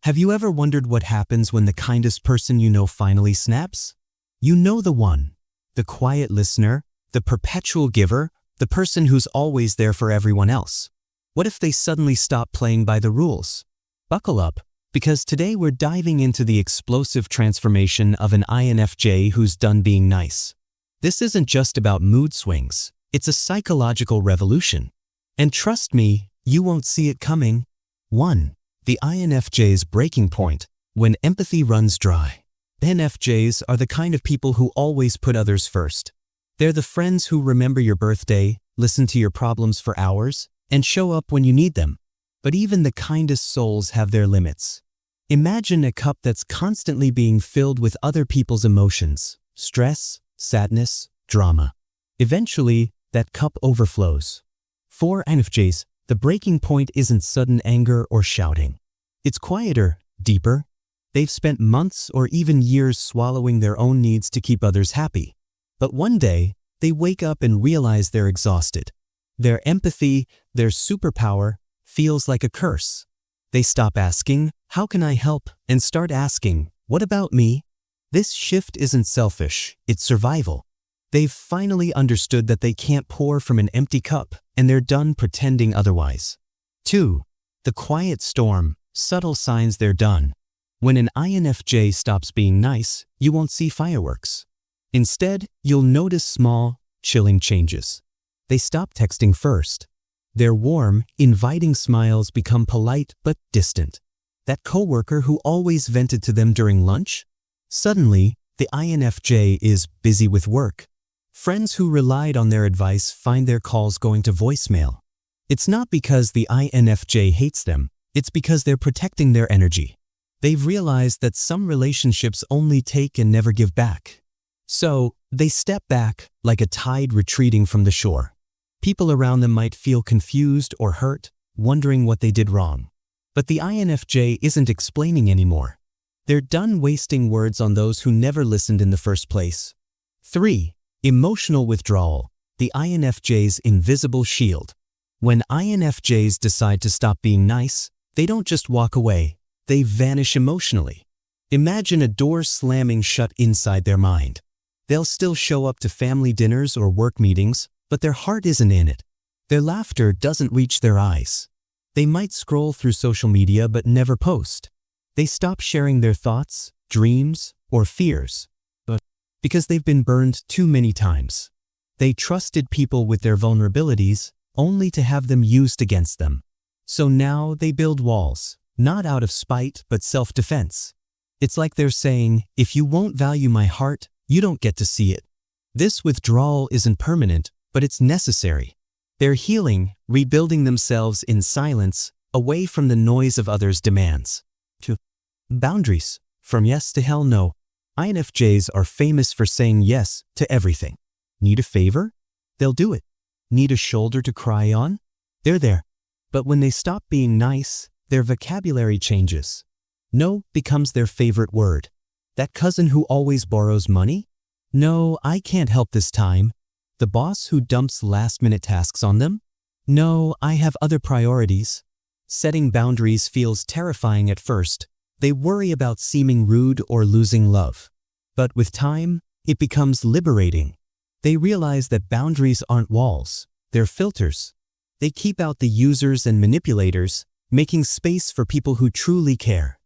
Have you ever wondered what happens when the kindest person you know finally snaps? You know the one. The quiet listener, the perpetual giver, the person who's always there for everyone else. What if they suddenly stop playing by the rules? Buckle up, because today we're diving into the explosive transformation of an INFJ who's done being nice. This isn't just about mood swings, it's a psychological revolution. And trust me, you won't see it coming. 1. The INFJ's breaking point, when empathy runs dry. INFJs are the kind of people who always put others first. They're the friends who remember your birthday, listen to your problems for hours, and show up when you need them. But even the kindest souls have their limits. Imagine a cup that's constantly being filled with other people's emotions, stress, sadness, drama. Eventually, that cup overflows. For INFJs, the breaking point isn't sudden anger or shouting. It's quieter, deeper. They've spent months or even years swallowing their own needs to keep others happy. But one day, they wake up and realize they're exhausted. Their empathy, their superpower, feels like a curse. They stop asking, "How can I help?" and start asking, "What about me?" This shift isn't selfish, it's survival. They've finally understood that they can't pour from an empty cup, and they're done pretending otherwise. 2. The quiet storm, subtle signs they're done. When an INFJ stops being nice, you won't see fireworks. Instead, you'll notice small, chilling changes. They stop texting first. Their warm, inviting smiles become polite but distant. That coworker who always vented to them during lunch? Suddenly, the INFJ is busy with work. Friends who relied on their advice find their calls going to voicemail. It's not because the INFJ hates them, it's because they're protecting their energy. They've realized that some relationships only take and never give back. So, they step back, like a tide retreating from the shore. People around them might feel confused or hurt, wondering what they did wrong. But the INFJ isn't explaining anymore. They're done wasting words on those who never listened in the first place. 3. Emotional withdrawal, the INFJ's invisible shield. When INFJs decide to stop being nice, they don't just walk away, they vanish emotionally. Imagine a door slamming shut inside their mind. They'll still show up to family dinners or work meetings, but their heart isn't in it. Their laughter doesn't reach their eyes. They might scroll through social media but never post. They stop sharing their thoughts, dreams, or fears. Because they've been burned too many times. They trusted people with their vulnerabilities, only to have them used against them. So now they build walls, not out of spite but self-defense. It's like they're saying, if you won't value my heart, you don't get to see it. This withdrawal isn't permanent, but it's necessary. They're healing, rebuilding themselves in silence, away from the noise of others' demands. 2. Boundaries, from yes to hell no. INFJs are famous for saying yes to everything. Need a favor? They'll do it. Need a shoulder to cry on? They're there. But when they stop being nice, their vocabulary changes. No becomes their favorite word. That cousin who always borrows money? No, I can't help this time. The boss who dumps last-minute tasks on them? No, I have other priorities. Setting boundaries feels terrifying at first. They worry about seeming rude or losing love. But with time, it becomes liberating. They realize that boundaries aren't walls, they're filters. They keep out the users and manipulators, making space for people who truly care.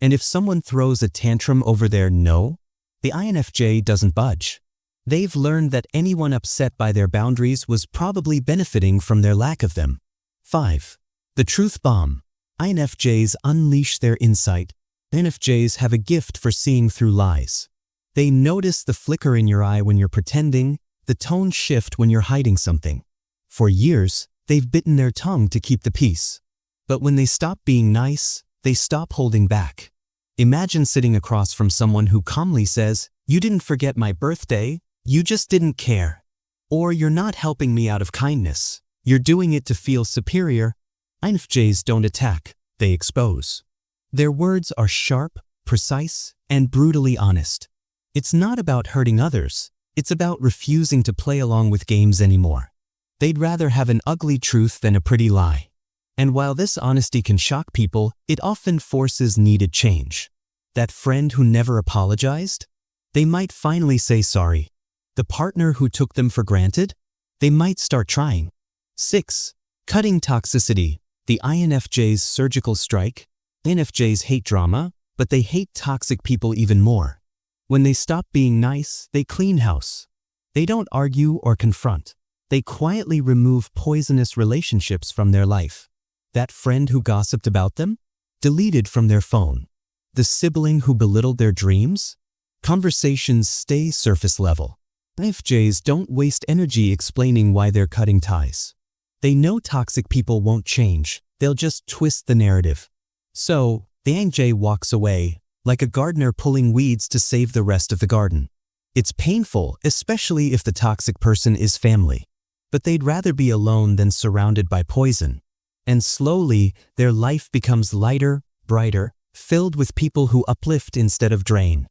And if someone throws a tantrum over their no, the INFJ doesn't budge. They've learned that anyone upset by their boundaries was probably benefiting from their lack of them. 5. The truth bomb. INFJs unleash their insight. INFJs have a gift for seeing through lies. They notice the flicker in your eye when you're pretending, the tone shift when you're hiding something. For years, they've bitten their tongue to keep the peace. But when they stop being nice, they stop holding back. Imagine sitting across from someone who calmly says, "You didn't forget my birthday, you just didn't care." Or, "You're not helping me out of kindness, you're doing it to feel superior." INFJs don't attack, they expose. Their words are sharp, precise, and brutally honest. It's not about hurting others, it's about refusing to play along with games anymore. They'd rather have an ugly truth than a pretty lie. And while this honesty can shock people, it often forces needed change. That friend who never apologized? They might finally say sorry. The partner who took them for granted? They might start trying. 6. Cutting toxicity. The INFJ's surgical strike. INFJs hate drama, but they hate toxic people even more. When they stop being nice, they clean house. They don't argue or confront. They quietly remove poisonous relationships from their life. That friend who gossiped about them? Deleted from their phone. The sibling who belittled their dreams? Conversations stay surface level. INFJs don't waste energy explaining why they're cutting ties. They know toxic people won't change, they'll just twist the narrative. So, the INFJ walks away, like a gardener pulling weeds to save the rest of the garden. It's painful, especially if the toxic person is family. But they'd rather be alone than surrounded by poison. And slowly, their life becomes lighter, brighter, filled with people who uplift instead of drain.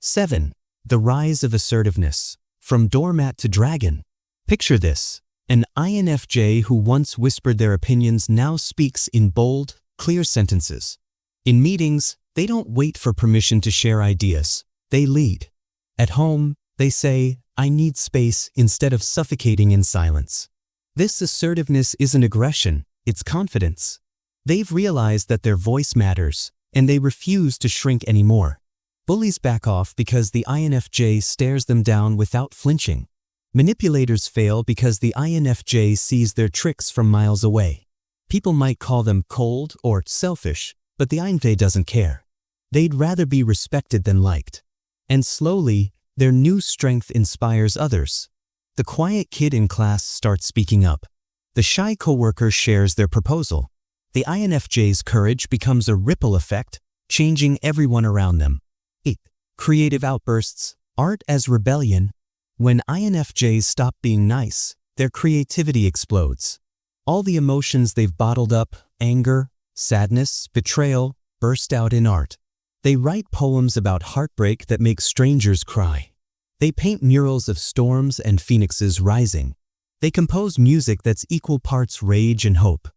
7. The rise of assertiveness. From doormat to dragon. Picture this. An INFJ who once whispered their opinions now speaks in bold, clear sentences. In meetings, they don't wait for permission to share ideas. They lead. At home, they say, "I need space," instead of suffocating in silence. This assertiveness isn't aggression, it's confidence. They've realized that their voice matters, and they refuse to shrink anymore. Bullies back off because the INFJ stares them down without flinching. Manipulators fail because the INFJ sees their tricks from miles away. People might call them cold or selfish, but the INFJ doesn't care. They'd rather be respected than liked. And slowly, their new strength inspires others. The quiet kid in class starts speaking up. The shy coworker shares their proposal. The INFJ's courage becomes a ripple effect, changing everyone around them. 8. Creative outbursts. Art as rebellion. When INFJs stop being nice, their creativity explodes. All the emotions they've bottled up, anger, sadness, betrayal, burst out in art. They write poems about heartbreak that make strangers cry. They paint murals of storms and phoenixes rising. They compose music that's equal parts rage and hope.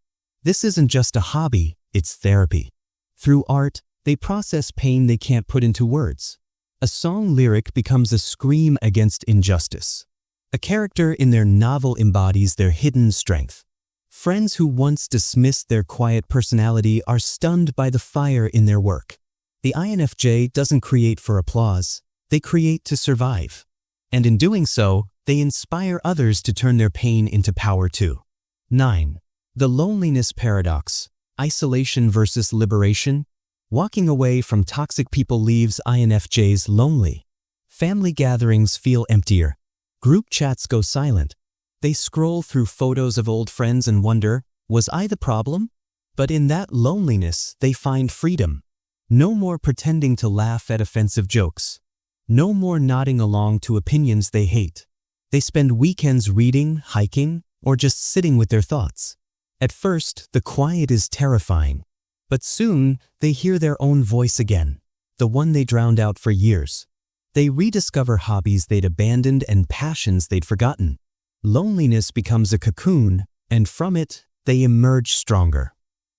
This isn't just a hobby, it's therapy. Through art, they process pain they can't put into words. A song lyric becomes a scream against injustice. A character in their novel embodies their hidden strength. Friends who once dismissed their quiet personality are stunned by the fire in their work. The INFJ doesn't create for applause, they create to survive. And in doing so, they inspire others to turn their pain into power too. 9. The loneliness paradox. Isolation versus liberation. Walking away from toxic people leaves INFJs lonely. Family gatherings feel emptier. Group chats go silent. They scroll through photos of old friends and wonder, was I the problem? But in that loneliness, they find freedom. No more pretending to laugh at offensive jokes. No more nodding along to opinions they hate. They spend weekends reading, hiking, or just sitting with their thoughts. At first, the quiet is terrifying. But soon, they hear their own voice again, the one they drowned out for years. They rediscover hobbies they'd abandoned and passions they'd forgotten. Loneliness becomes a cocoon, and from it, they emerge stronger.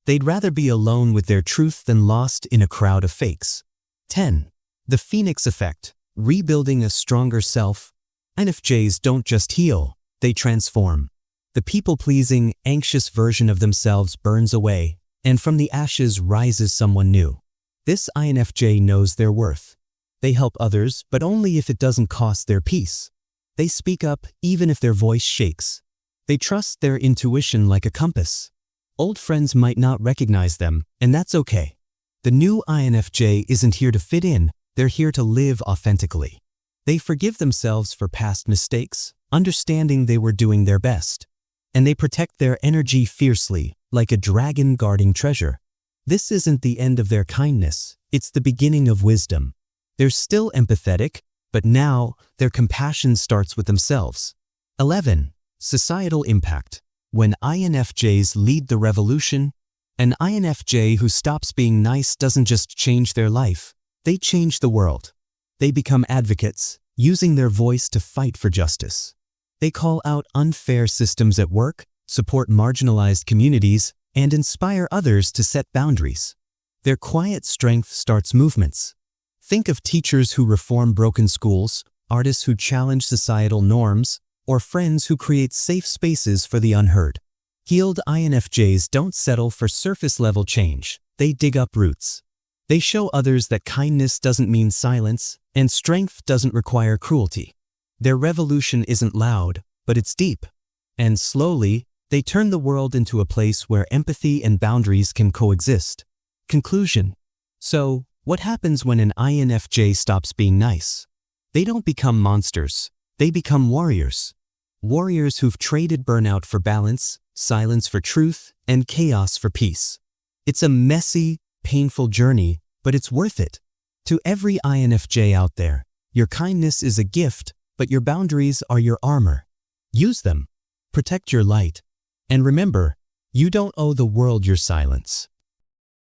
They'd rather be alone with their truth than lost in a crowd of fakes. 10. The Phoenix Effect. Rebuilding a stronger self. INFJs don't just heal, they transform. The people-pleasing, anxious version of themselves burns away, and from the ashes rises someone new. This INFJ knows their worth. They help others, but only if it doesn't cost their peace. They speak up even if their voice shakes. They trust their intuition like a compass. Old friends might not recognize them, and that's okay. The new INFJ isn't here to fit in, they're here to live authentically. They forgive themselves for past mistakes, understanding they were doing their best. And they protect their energy fiercely, like a dragon guarding treasure. This isn't the end of their kindness, it's the beginning of wisdom. They're still empathetic, but now their compassion starts with themselves. 11. Societal impact. When INFJs lead the revolution, an INFJ who stops being nice doesn't just change their life, they change the world. They become advocates, using their voice to fight for justice. They call out unfair systems at work, support marginalized communities, and inspire others to set boundaries. Their quiet strength starts movements. Think of teachers who reform broken schools, artists who challenge societal norms, or friends who create safe spaces for the unheard. Healed INFJs don't settle for surface-level change, they dig up roots. They show others that kindness doesn't mean silence, and strength doesn't require cruelty. Their revolution isn't loud, but it's deep. And slowly, they turn the world into a place where empathy and boundaries can coexist. Conclusion. So, what happens when an INFJ stops being nice? They don't become monsters, they become warriors. Warriors who've traded burnout for balance, silence for truth, and chaos for peace. It's a messy, painful journey, but it's worth it. To every INFJ out there, your kindness is a gift, but your boundaries are your armor. Use them. Protect your light. And remember, you don't owe the world your silence.